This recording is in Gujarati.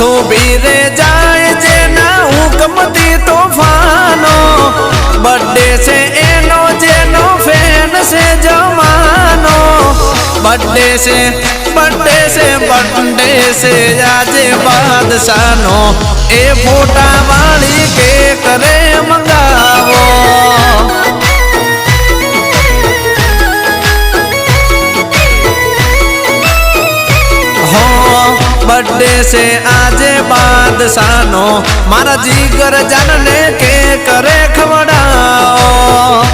થોભી રે જાય જેના હુકમથી તોફાનો બર્થડે છે એનો જેનો ફેન છે જમાનો બર્થડે છે બર્થડે છે બર્થડે છે આજે બાદશાહનો એ ફોટા વાળી કેક રે મંગાવો बर्थडे से आजे बादशाहनो मारा जीगर जानने के करे खवड़ाओ